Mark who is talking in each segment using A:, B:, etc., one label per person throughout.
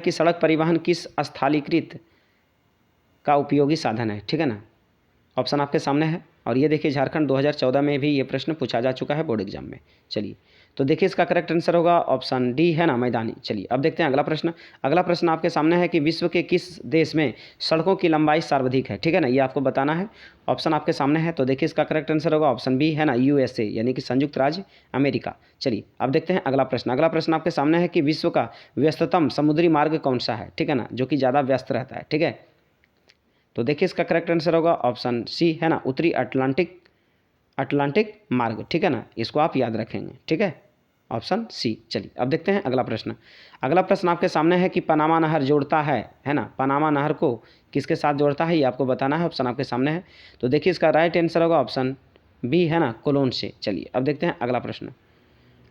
A: कि सड़क परिवहन किस स्थलीकृत का उपयोगी साधन है, ठीक है ना। ऑप्शन आपके सामने है और ये देखिए झारखंड 2014 में भी ये प्रश्न पूछा जा चुका है बोर्ड एग्जाम में। चलिए तो देखिए इसका करेक्ट आंसर होगा ऑप्शन डी, है ना, मैदानी। चलिए अब देखते हैं अगला प्रश्न। अगला प्रश्न आपके सामने है कि विश्व के किस देश में सड़कों की लंबाई सर्वाधिक है, ठीक है ना, ये आपको बताना है। ऑप्शन आपके सामने है, तो देखिए इसका करेक्ट आंसर होगा ऑप्शन बी, है ना, यूएसए यानी कि संयुक्त राज्य अमेरिका। चलिए अब देखते हैं अगला प्रश्न। अगला प्रश्न आपके सामने है कि विश्व का व्यस्ततम समुद्री मार्ग कौन सा है, ठीक है ना, जो कि ज़्यादा व्यस्त रहता है, ठीक है। तो देखिए इसका करेक्ट आंसर होगा ऑप्शन सी, है ना, उत्तरी अटलांटिक मार्ग, ठीक है ना, इसको आप याद रखेंगे, ठीक है, ऑप्शन सी। चलिए अब देखते हैं अगला प्रश्न। अगला प्रश्न आपके सामने है कि पनामा नहर जोड़ता है ना, पनामा नहर को किसके साथ जोड़ता है, ये आपको बताना है। ऑप्शन आपके सामने है, तो देखिए इसका राइट आंसर होगा ऑप्शन बी, है ना, कोलोन से। चलिए अब देखते हैं अगला प्रश्न।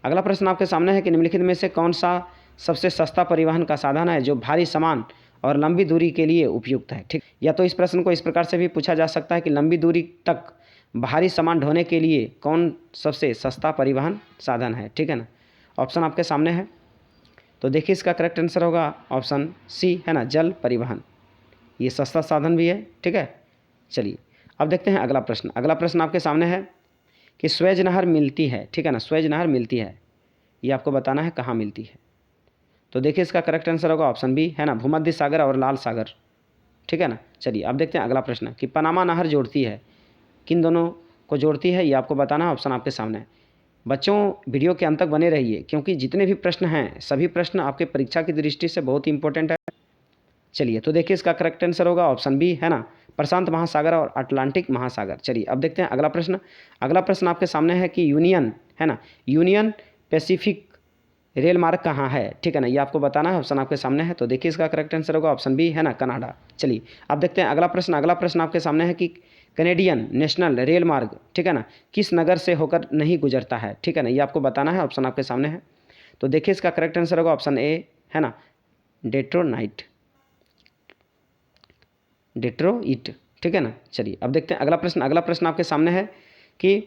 A: अगला प्रश्न आपके सामने है कि निम्नलिखित में से कौन सा सबसे सस्ता परिवहन का साधन है जो भारी सामान और लंबी दूरी के लिए उपयुक्त है, ठीक। या तो इस प्रश्न को इस प्रकार से भी पूछा जा सकता है कि लंबी दूरी तक भारी सामान ढोने के लिए कौन सबसे सस्ता परिवहन साधन है, ठीक है ना। ऑप्शन आपके सामने है, तो देखिए इसका करेक्ट आंसर होगा ऑप्शन सी, है ना, जल परिवहन। ये सस्ता साधन भी है, ठीक है। चलिए अब देखते हैं अगला प्रश्न। अगला प्रश्न आपके सामने है कि स्वेज नहर मिलती है, ठीक है ना, स्वेज नहर मिलती है, ये आपको बताना है कहाँ मिलती है। तो देखिए इसका करेक्ट आंसर होगा ऑप्शन बी, है ना, भूमध्य सागर और लाल सागर, ठीक है ना। चलिए अब देखते हैं अगला प्रश्न कि पनामा नहर जोड़ती है, किन दोनों को जोड़ती है, ये आपको बताना है। ऑप्शन आपके सामने है। बच्चों वीडियो के अंत तक बने रहिए क्योंकि जितने भी प्रश्न हैं सभी प्रश्न आपके परीक्षा की दृष्टि से बहुत ही इंपॉर्टेंट है। चलिए तो देखिए इसका करेक्ट आंसर होगा ऑप्शन बी, है ना, प्रशांत महासागर और अटलांटिक महासागर। चलिए अब देखते हैं अगला प्रश्न। अगला प्रश्न आपके सामने है कि यूनियन, है ना, यूनियन पैसिफिक रेल मार्ग कहाँ है, ठीक है ना, ये आपको बताना है। ऑप्शन आपके सामने है, तो देखिए इसका करेक्ट आंसर होगा ऑप्शन बी, है ना, कनाडा। चलिए अब देखते हैं अगला प्रश्न। अगला प्रश्न आपके सामने है कि कैनेडियन नेशनल रेल मार्ग, ठीक है ना, किस नगर से होकर नहीं गुजरता है, ठीक है ना, ये आपको बताना है। ऑप्शन आपके सामने है, तो देखिए इसका करेक्ट आंसर होगा ऑप्शन ए, है ना, डेट्रोइट, ठीक है ना। चलिए अब देखते हैं अगला प्रश्न। अगला प्रश्न आपके सामने है कि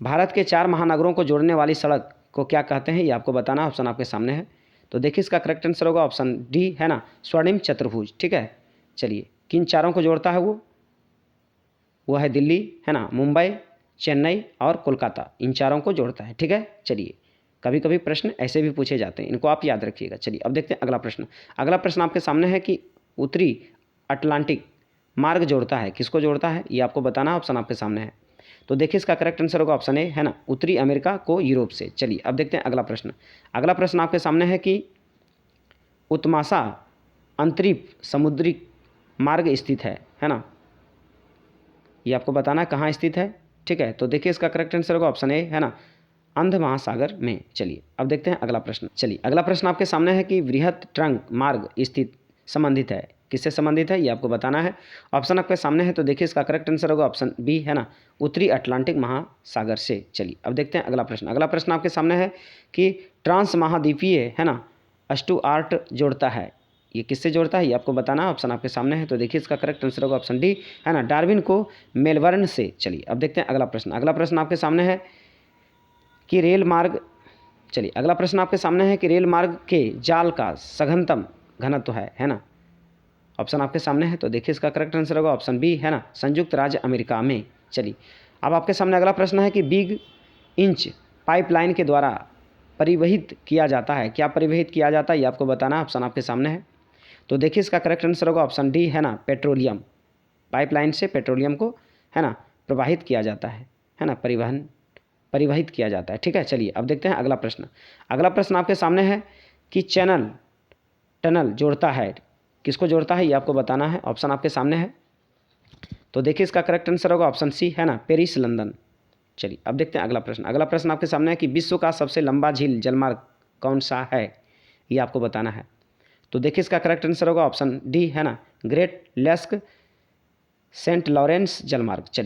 A: भारत के 4 महानगरों को जोड़ने वाली सड़क को क्या कहते हैं, ये आपको बताना। ऑप्शन आपके सामने है, तो देखिए इसका करेक्ट आंसर होगा ऑप्शन डी, है ना, स्वर्णिम चतुर्भुज, ठीक है। चलिए किन चारों को जोड़ता है वो है दिल्ली, है ना, मुंबई, चेन्नई और कोलकाता, इन चारों को जोड़ता है, ठीक है। चलिए कभी कभी प्रश्न ऐसे भी पूछे जाते हैं, इनको आप याद रखिएगा। चलिए अब देखते हैं अगला प्रश्न। अगला प्रश्न आपके सामने है कि उत्तरी अटलांटिक मार्ग जोड़ता है, किसको जोड़ता है, ये आपको बताना। ऑप्शन आपके सामने है, तो देखिए इसका करेक्ट आंसर होगा ऑप्शन ए, है ना, उत्तरी अमेरिका को यूरोप से। चलिए अब देखते हैं अगला प्रश्न। अगला प्रश्न आपके सामने है कि उत्तमासा अंतरिक्ष समुद्री मार्ग स्थित है ना, ये आपको बताना है कहाँ स्थित है, ठीक है। तो देखिए इसका करेक्ट आंसर होगा ऑप्शन ए, है ना, अंध महासागर में। चलिए अब देखते हैं अगला प्रश्न। चलिए अगला प्रश्न आपके सामने है कि वृहद ट्रंक मार्ग स्थित संबंधित है, किससे संबंधित है, ये आपको बताना है। ऑप्शन आपके सामने है, तो देखिए इसका करेक्ट आंसर होगा ऑप्शन बी, है ना, उत्तरी अटलांटिक महासागर से। चलिए अब देखते हैं अगला प्रश्न। अगला प्रश्न आपके सामने है कि ट्रांस महाद्वीपीय, है ना, स्टुअर्ट जोड़ता है, ये किससे जोड़ता है, ये आपको बताना। ऑप्शन आपके सामने है, तो देखिए इसका करेक्ट आंसर होगा ऑप्शन डी, है ना, डार्विन को मेलबर्न से। चलिए अब देखते हैं अगला प्रश्न। अगला प्रश्न आपके सामने है कि रेल मार्ग, चलिए अगला प्रश्न आपके सामने है कि रेल मार्ग के जाल का सघनतम घनत्व है ना। ऑप्शन आपके सामने है, तो देखिए इसका करेक्ट आंसर होगा ऑप्शन बी, है ना, संयुक्त राज्य अमेरिका में। चलिए अब आपके सामने अगला प्रश्न है कि बिग इंच पाइपलाइन के द्वारा परिवहित किया जाता है, क्या परिवहित किया जाता है, ये आपको बताना। ऑप्शन आपके सामने है, तो देखिए इसका करेक्ट आंसर होगा ऑप्शन डी, है ना, पेट्रोलियम। पाइपलाइन से पेट्रोलियम को, है ना, प्रवाहित किया जाता है ना, परिवहित किया जाता है, ठीक है। चलिए अब देखते हैं अगला प्रश्न। अगला प्रश्न आपके सामने है कि टनल जोड़ता है, किसको जोड़ता है, ये आपको बताना है। ऑप्शन आपके सामने है, तो देखिए इसका करेक्ट आंसर होगा ऑप्शन सी, है ना, पेरिस लंदन। चलिए अब देखते हैं अगला प्रश्न। अगला प्रश्न आपके सामने है कि विश्व का सबसे लंबा झील जलमार्ग कौन सा है, ये आपको बताना है। तो देखिए इसका करेक्ट आंसर होगा ऑप्शन डी, है ना, ग्रेट लेस्क सेंट लॉरेंस जलमार्ग। चलिए